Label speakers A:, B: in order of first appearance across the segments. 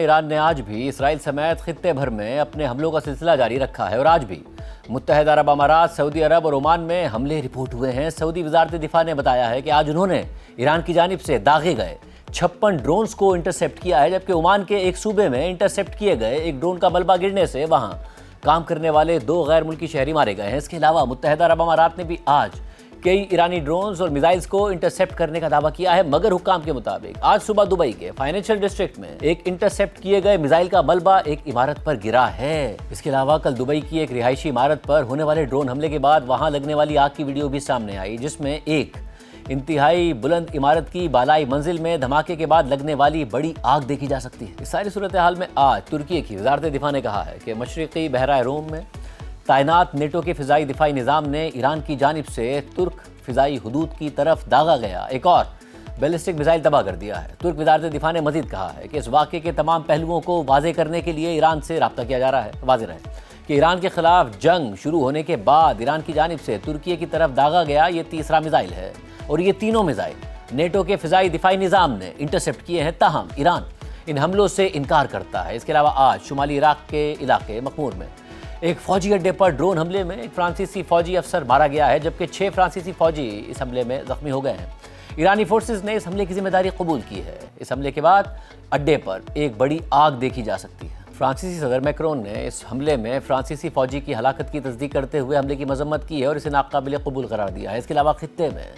A: ایران نے آج بھی اسرائیل سمیت خطے بھر میں اپنے حملوں کا سلسلہ جاری رکھا ہے اور آج بھی متحدہ عرب امارات، سعودی عرب اور عمان میں حملے رپورٹ ہوئے ہیں۔ سعودی وزارت دفاع نے بتایا ہے کہ آج انہوں نے ایران کی جانب سے داغے گئے 56 ڈرونز کو انٹرسیپٹ کیا ہے، جبکہ عمان کے ایک صوبے میں انٹرسیپٹ کیے گئے ایک ڈرون کا ملبہ گرنے سے وہاں کام کرنے والے 2 غیر ملکی شہری مارے گئے ہیں۔ اس کے علاوہ متحدہ عرب امارات نے بھی آج کئی ایرانی ڈرونز اور میزائلز کو انٹرسیپٹ کرنے کا دعویٰ کیا ہے، مگر حکام کے مطابق آج صبح دبئی کے فائنینشل ڈسٹرکٹ میں ایک انٹرسیپٹ کیے گئے میزائل کا ملبہ ایک عمارت پر گرا ہے۔ اس کے علاوہ کل دبئی کی ایک رہائشی عمارت پر ہونے والے ڈرون حملے کے بعد وہاں لگنے والی آگ کی ویڈیو بھی سامنے آئی، جس میں ایک انتہائی بلند عمارت کی بالائی منزل میں دھماکے کے بعد لگنے والی بڑی آگ دیکھی جا سکتی ہے۔ اس ساری صورتحال میں آج ترکی کی وزارت دفاع نے کہا ہے کہ مشرقی بحیرہ روم میں تعینات نیٹو کے فضائی دفاعی نظام نے ایران کی جانب سے ترک فضائی حدود کی طرف داغا گیا ایک اور بیلسٹک میزائل تباہ کر دیا ہے۔ ترک وزارت دفاع نے مزید کہا ہے کہ اس واقعے کے تمام پہلوؤں کو واضح کرنے کے لیے ایران سے رابطہ کیا جا رہا ہے۔ واضح رہے کہ ایران کے خلاف جنگ شروع ہونے کے بعد ایران کی جانب سے ترکی کی طرف داغا گیا یہ تیسرا میزائل ہے اور یہ تینوں میزائل نیٹو کے فضائی دفاعی نظام نے انٹرسیپٹ کیے ہیں، تاہم ایران ان حملوں سے انکار کرتا ہے۔ اس کے علاوہ آج شمالی عراق کے علاقے مخمور میں ایک فوجی اڈے پر ڈرون حملے میں ایک فرانسیسی فوجی افسر مارا گیا ہے، جبکہ 6 فرانسیسی فوجی اس حملے میں زخمی ہو گئے ہیں۔ ایرانی فورسز نے اس حملے کی ذمہ داری قبول کی ہے۔ اس حملے کے بعد اڈے پر ایک بڑی آگ دیکھی جا سکتی ہے۔ فرانسیسی صدر میکرون نے اس حملے میں فرانسیسی فوجی کی ہلاکت کی تصدیق کرتے ہوئے حملے کی مذمت کی ہے اور اسے ناقابل قبول قرار دیا ہے۔ اس کے علاوہ خطے میں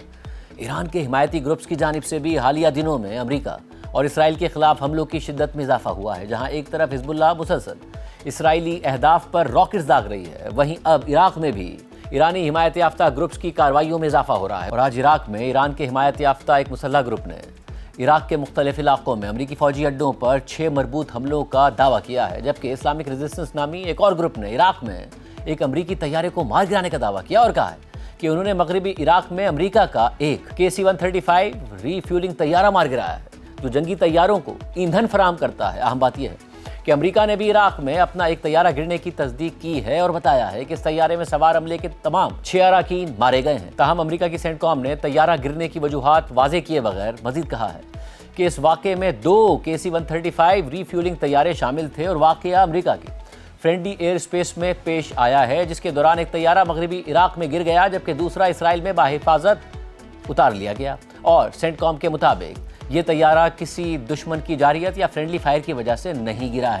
A: ایران کے حمایتی گروپس کی جانب سے بھی حالیہ دنوں میں امریکہ اور اسرائیل کے خلاف حملوں کی شدت میں اضافہ ہوا ہے۔ جہاں ایک طرف حزب اللہ مسلسل اسرائیلی اہداف پر راکٹس داغ رہی ہے، وہیں اب عراق میں بھی ایرانی حمایت یافتہ گروپس کی کارروائیوں میں اضافہ ہو رہا ہے اور آج عراق میں ایران کے حمایت یافتہ ایک مسلح گروپ نے عراق کے مختلف علاقوں میں امریکی فوجی اڈوں پر 6 مربوط حملوں کا دعویٰ کیا ہے، جبکہ اسلامک ریزسٹنس نامی ایک اور گروپ نے عراق میں ایک امریکی طیارے کو مار گرانے کا دعویٰ کیا اور کہا ہے کہ انہوں نے مغربی عراق میں امریکہ کا ایک KC-135 ری فیولنگ طیارہ مار گرایا ہے جو جنگی طیاروں کو ایندھن فراہم کرتا ہے۔ اہم بات یہ ہے کہ امریکہ نے بھی عراق میں اپنا ایک طیارہ گرنے کی تصدیق کی ہے اور بتایا ہے کہ اس طیارے میں سوار عملے کے تمام 6 اراکین مارے گئے ہیں۔ تاہم امریکہ کی سینٹ کام نے طیارہ گرنے کی وجوہات واضح کیے بغیر مزید کہا ہے کہ اس واقعے میں 2 KC-135 ری فیولنگ طیارے شامل تھے اور واقعہ امریکہ کی فرینڈلی ایئر اسپیس میں پیش آیا ہے، جس کے دوران ایک طیارہ مغربی عراق میں گر گیا جبکہ دوسرا اسرائیل میں بحفاظت اتار لیا گیا اور سینٹ کام کے مطابق یہ طیارہ کسی دشمن کی جارحیت یا فرینڈلی فائر کی وجہ سے نہیں گرا ہے۔